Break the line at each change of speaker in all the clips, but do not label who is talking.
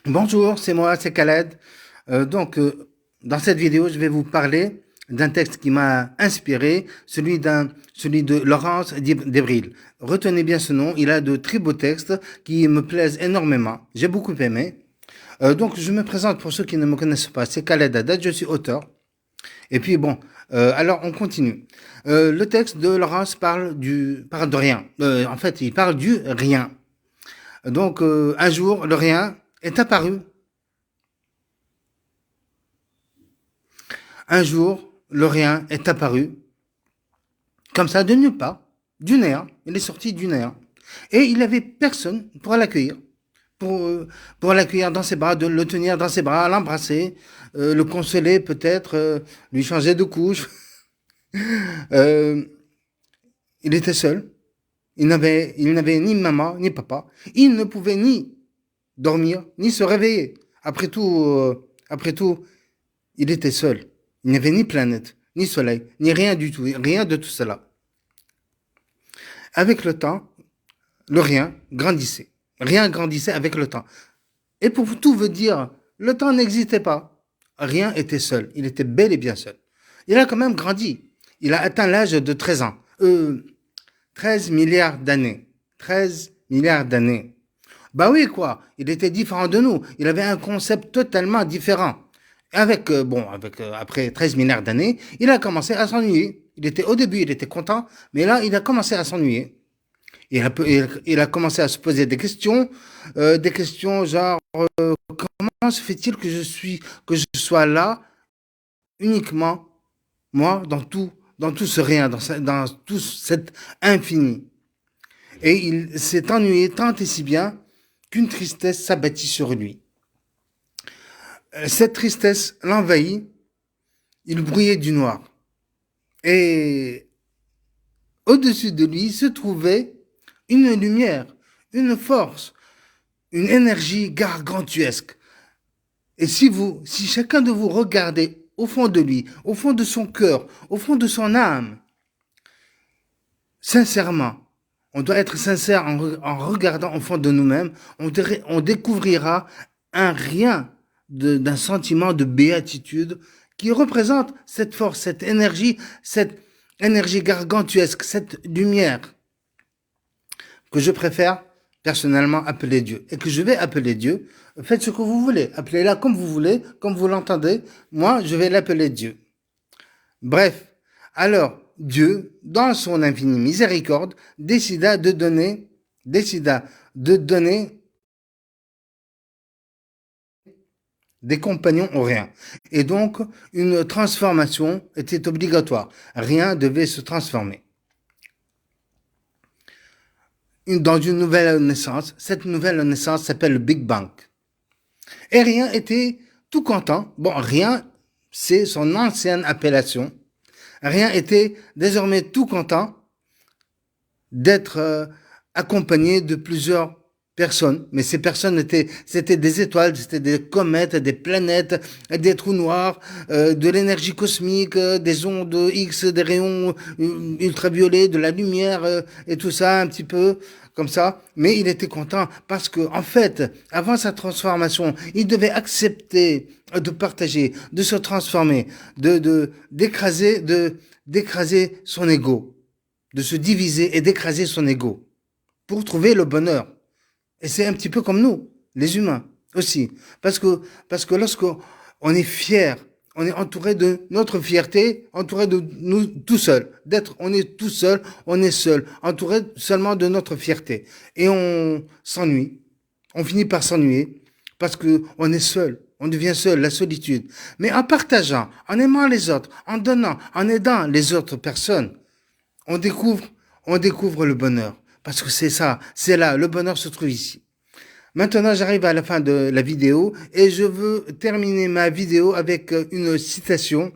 Bonjour, c'est moi, c'est Khaled. Dans cette vidéo, je vais vous parler d'un texte qui m'a inspiré, celui de Laurence Debril. Retenez bien ce nom, il a de très beaux textes qui me plaisent énormément. J'ai beaucoup aimé. Je me présente pour ceux qui ne me connaissent pas. C'est Khaled Haddad, je suis auteur. Et puis bon, alors on continue. Le texte de Laurence parle de rien. En fait, il parle du rien. Un jour, le rien est apparu. Un jour, le rien est apparu, comme ça, de nulle part, du néant. Il est sorti du néant. Et il n'avait personne pour l'accueillir, pour l'accueillir dans ses bras, de le tenir dans ses bras, l'embrasser, le consoler peut-être, lui changer de couche. Euh, il était seul. Il n'avait ni maman, ni papa. Il ne pouvait ni dormir, ni se réveiller. Après tout, il était seul. Il n'y avait ni planète, ni soleil, ni rien du tout, rien de tout cela. Avec le temps, le rien grandissait. Rien grandissait avec le temps. Et pour tout vous dire, le temps n'existait pas. Rien était seul. Il était bel et bien seul. Il a quand même grandi. Il a atteint l'âge de 13 ans. 13 milliards d'années. 13 milliards d'années. Bah oui, quoi. Il était différent de nous. Il avait un concept totalement différent. Après 13 milliards d'années, il a commencé à s'ennuyer. Au début, il était content, mais là, il a commencé à s'ennuyer. Il a commencé à se poser des questions genre, comment se fait-il que je sois là uniquement, moi, dans tout ce rien, dans tout cet infini. Et il s'est ennuyé tant et si bien qu'une tristesse s'abattit sur lui. Cette tristesse l'envahit, il brillait du noir. Et au-dessus de lui se trouvait une lumière, une force, une énergie gargantuesque. Et si chacun de vous regardait au fond de lui, au fond de son cœur, au fond de son âme, sincèrement, on doit être sincère en regardant au fond de nous-mêmes, on découvrira un rien d'un sentiment de béatitude qui représente cette force, cette énergie gargantuesque, cette lumière que je préfère personnellement appeler Dieu et que je vais appeler Dieu. Faites ce que vous voulez, appelez-la comme vous voulez, comme vous l'entendez. Moi, je vais l'appeler Dieu. Bref, alors Dieu, dans son infinie miséricorde, décida de donner des compagnons au rien. Et donc, une transformation était obligatoire. Rien devait se transformer. Dans une nouvelle naissance, cette nouvelle naissance s'appelle le Big Bang. Et rien était tout content. Bon, rien, c'est son ancienne appellation. Rien était désormais tout content d'être accompagné de plusieurs personnes. Mais ces personnes c'était des étoiles, c'était des comètes, des planètes, des trous noirs, de l'énergie cosmique, des ondes X, des rayons ultraviolets, de la lumière et tout ça un petit peu comme ça. Mais il était content parce que, en fait, avant sa transformation, il devait accepter de partager, de se transformer, d'écraser son ego, de se diviser et d'écraser son ego pour trouver le bonheur. Et c'est un petit peu comme nous, les humains aussi. Parce que lorsque on est fier, on est entouré de notre fierté, entouré de nous tout seul. On est tout seul, on est seul, entouré seulement de notre fierté. Et on s'ennuie. On finit par s'ennuyer parce que on est seul. On devient seul, la solitude. Mais en partageant, en aimant les autres, en donnant, en aidant les autres personnes, on découvre le bonheur. Parce que c'est ça, c'est là, le bonheur se trouve ici. Maintenant, j'arrive à la fin de la vidéo et je veux terminer ma vidéo avec une citation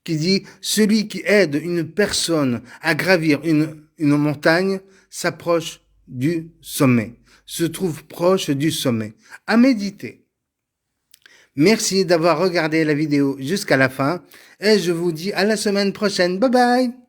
qui dit « Celui qui aide une personne à gravir une montagne s'approche du sommet, se trouve proche du sommet. » À méditer. Merci d'avoir regardé la vidéo jusqu'à la fin et je vous dis à la semaine prochaine. Bye bye!